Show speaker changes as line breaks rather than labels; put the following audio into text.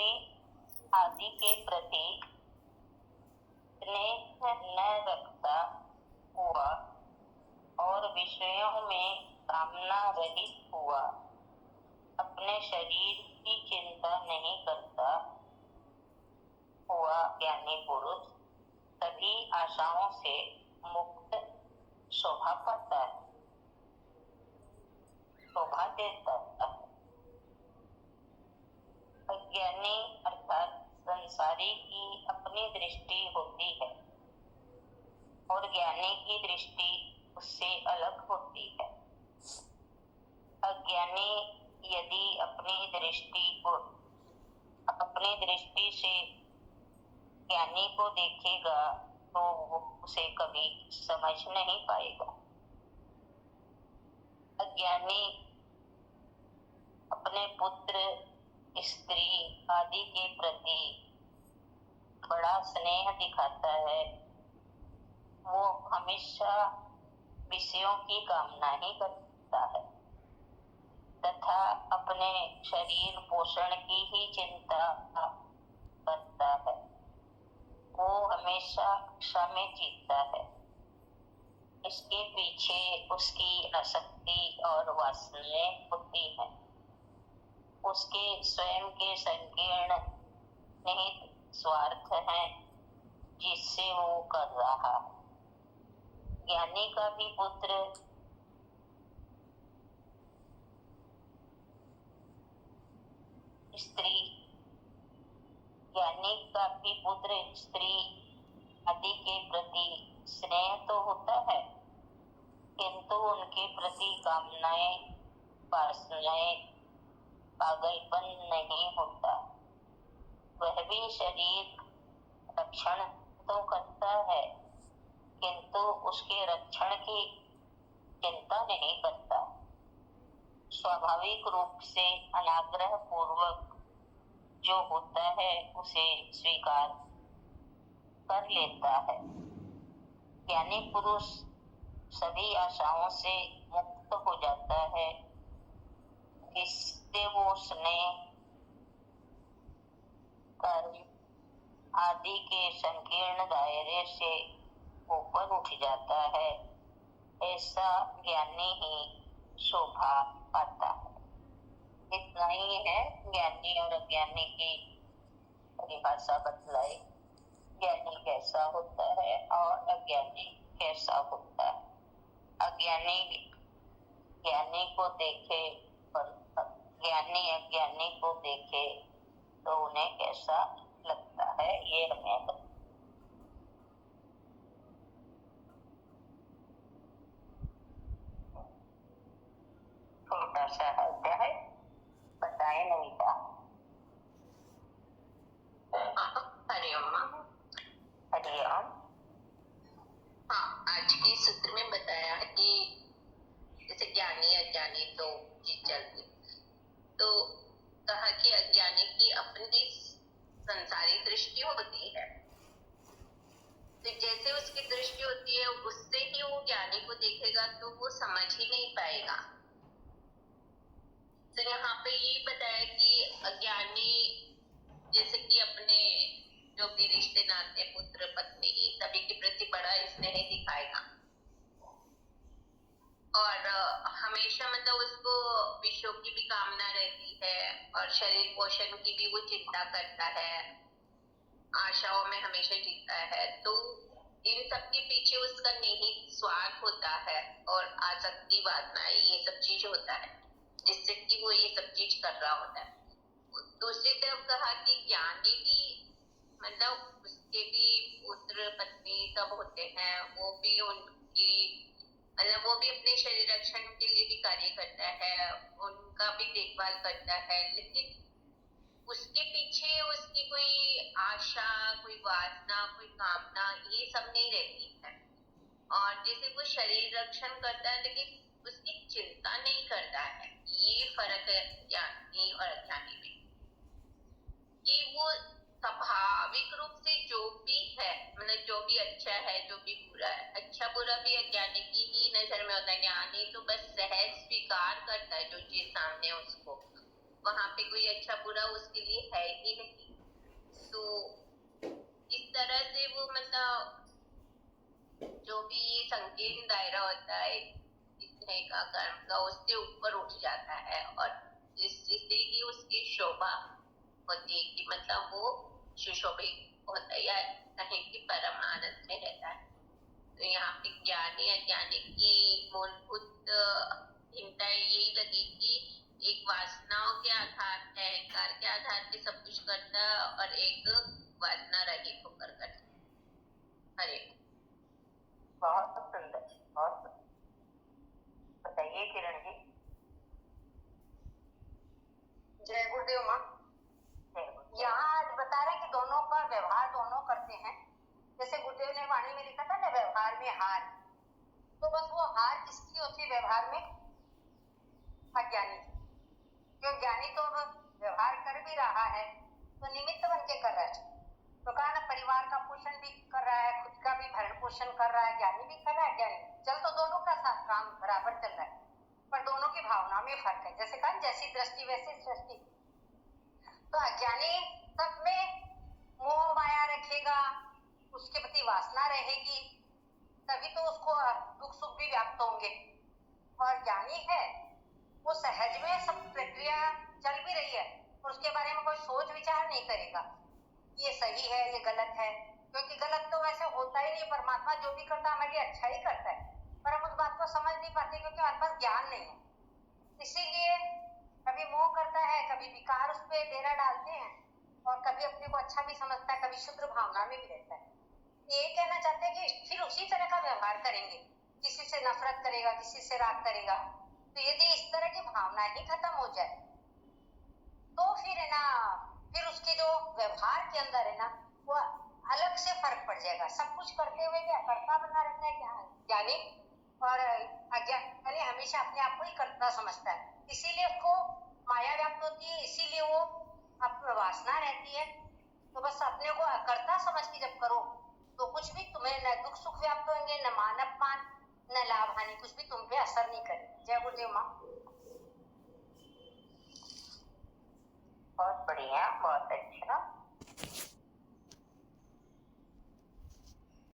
शरीर आदि के प्रति स्नेह न रखता हुआ और विषयों में कामना रहित हुआ अपने शरीर की चिंता नहीं करता हुआ ज्ञानी पुरुष सभी आशाओं से मुक्त शोभा पाता है, शोभा देता है। अज्ञानी अर्थात संसारी की अपनी दृष्टि होती है और ज्ञानी की दृष्टि उससे अलग होती है। अज्ञानी यदि अपनी दृष्टि से ज्ञानी को देखेगा तो वो उसे कभी समझ नहीं पाएगा। अज्ञानी अपने पुत्र, स्त्री आदि के प्रति बड़ा स्नेह दिखाता है। वो हमेशा विषयों की कामना ही करता है तथा अपने शरीर पोषण की ही चिंता करता है। वो हमेशा इच्छा में जीता है। इसके पीछे उसकी आसक्ति और वासनाएं होती हैं। उसके स्वयं के संकीर्ण निहित स्वार्थ हैं जिससे वो कर रहा। ज्ञानी का भी पुत्र स्त्री आदि के प्रति स्नेह तो होता है, किंतु उनके प्रति कामनाएं, वासनाएं, पागलपन नहीं होता। वह भी शरीर रक्षण तो करता है, किंतु उसके रक्षण की चिंता नहीं करता। स्वाभाविक रूप से अनाग्रह पूर्वक जो होता है उसे स्वीकार कर लेता है। ज्ञानी पुरुष सभी आशाओं से मुक्त हो जाता है, इससे वो स्नेह, कर्म आदि के संकीर्ण दायरे से ऊपर उठ जाता है। ऐसा ज्ञानी ही शोभा पाता है। इतना ही है ज्ञानी और अज्ञानी की परिभाषा बतलाई। ज्ञानी कैसा होता है और अज्ञानी कैसा होता है। ज्ञानी को देखे और ज्ञानी अज्ञानी को देखे तो उन्हें कैसा लगता है, ये हमें छोटा सा अध्याय बताए नहीं था।
हरिओम।
हरिओम।
हाँ, आज के सूत्र में बताया कि जैसे ज्ञानी अज्ञानी तो चीज चलती, तो कहा कि अज्ञानी की अपनी संसारी दृष्टि होती है, तो जैसे उसकी दृष्टि होती है उससे ही वो ज्ञानी को देखेगा तो वो समझ ही नहीं पाएगा। तो यहाँ पे ये बताया कि अज्ञानी जैसे कि अपने जो भी रिश्ते नाते, पुत्र पत्नी, सभी के प्रति बड़ा स्नेह दिखाएगा और हमेशा मतलब उसको विषयों की भी कामना रहती है और शरीर पोषण की भी वो चिंता करता है, आशाओं में हमेशा जीता है। तो इन सब के पीछे उसका निहित स्वार्थ होता है और आसक्ति, वासना, ये सब चीज होता है जिससे कि वो ये सब चीज कर रहा होता है। दूसरी तरफ कहा कि ज्ञानी भी मतलब उसके भी पुत्र पत्नी सब होते हैं, वो भी उनकी मतलब वो भी अपने शरीर रक्षण के लिए भी कार्य करता है, उनका भी देखभाल करता है, लेकिन उसके पीछे उसकी कोई आशा, कोई वासना, कोई कामना ये सब नहीं रहती है। और जैसे वो शरीर रक्षण करता है लेकिन उसकी चिंता नहीं करता है। ये फर्क है ज्ञानी और अज्ञानी में, कि वो स्वाभाविक रूप से जो भी है, मतलब जो भी अच्छा है, जो भी बुरा है, अच्छा बुरा भी अज्ञानी की ही नजर में होता है। ज्ञानी तो बस सहज स्वीकार करता है जो चीज सामने उसको, वहां पे कोई अच्छा बुरा उसके लिए है ही नहीं। तो इस तरह से वो मतलब जो भी संकीर्ण दायरा होता है स्नेह का कर्म का उससे ऊपर उठ जाता है, और जिससे ही उसकी शोभा होती है कि मतलब वो सुशोभित होता है, या कहीं की परम आनंद में रहता है। तो यहाँ पे ज्ञानी अज्ञानी की मूलभूत भिन्नता यही लगी कि एक वासनाओं के आधार, अहंकार के आधार पे सब कुछ करता है, और एक वासना रहित होकर करता है। हरे
बहुत सुंदर, बहुत सुंदर। बताइए किरण जी।
जय गुरुदेव माँ।
जय गुरुदेव।
यहाँ आज बता रहे कि दोनों का व्यवहार दोनों करते हैं। जैसे गुरुदेव ने वाणी में लिखा था ना, व्यवहार में हार। तो बस वो हार किसकी होती है व्यवहार में? अज्ञानी। क्यों? ज्ञानी तो अब व्यवहार कर भी रहा है तो निमित्त बन के कर रहा है। तो कहा ना, परिवार का पोषण भी कर रहा है, खुद का भी भरण पोषण कर रहा है, ज्ञानी भी कर रहा है। ज्ञानी चल तो दोनों का साथ काम बराबर चल रहा है, पर दोनों की भावना में फर्क है। जैसे कहा, जैसी दृष्टि वैसी सृष्टि। तो अज्ञानी सब में मोह माया रखेगा, उसके प्रति वासना रहेगी, तभी तो उसको दुख सुख भी व्याप्त होंगे। और ज्ञानी है वो सहज में सब प्रक्रिया चल भी रही है और उसके बारे में कोई सोच विचार नहीं करेगा ये सही है ये गलत है, क्योंकि गलत तो वैसे होता ही नहीं। परमात्मा जो भी करता है हमारे लिए अच्छा ही करता है, पर हम उस बात को समझ नहीं पाते क्योंकि हमारे पास ज्ञान नहीं है। इसीलिए कभी मोह करता है, कभी विकार उस पर डेरा डालते हैं, और कभी अपने को अच्छा भी समझता है, कभी शुद्ध भावना में भी रहता है। ये कहना चाहते हैं कि फिर उसी तरह का व्यवहार करेंगे, किसी से नफरत करेगा, किसी से राग करेगा। तो यदि इस तरह की भावना ही खत्म हो जाए तो फिर है ना, फिर उसके जो व्यवहार के अंदर है ना, वो अलग से फर्क पड़ जाएगा। सब कुछ करते हुए भी अकर्ता बना रहता है ज्ञानी, और अज्ञानी हमेशा अपने आप को ही कर्ता समझता है। इसीलिए उसको माया व्याप्त होती है, इसीलिए वो वासना रहती है। तो बस अपने को अकर्ता समझ के जब करो तो कुछ भी तुम्हें न दुख सुख व्याप्त होंगे, न मान अपमान, न लाभ हानि, कुछ भी तुम पे असर नहीं करेगा। जय गुरुदेव माँ।
बहुत बढ़िया, बहुत अच्छा।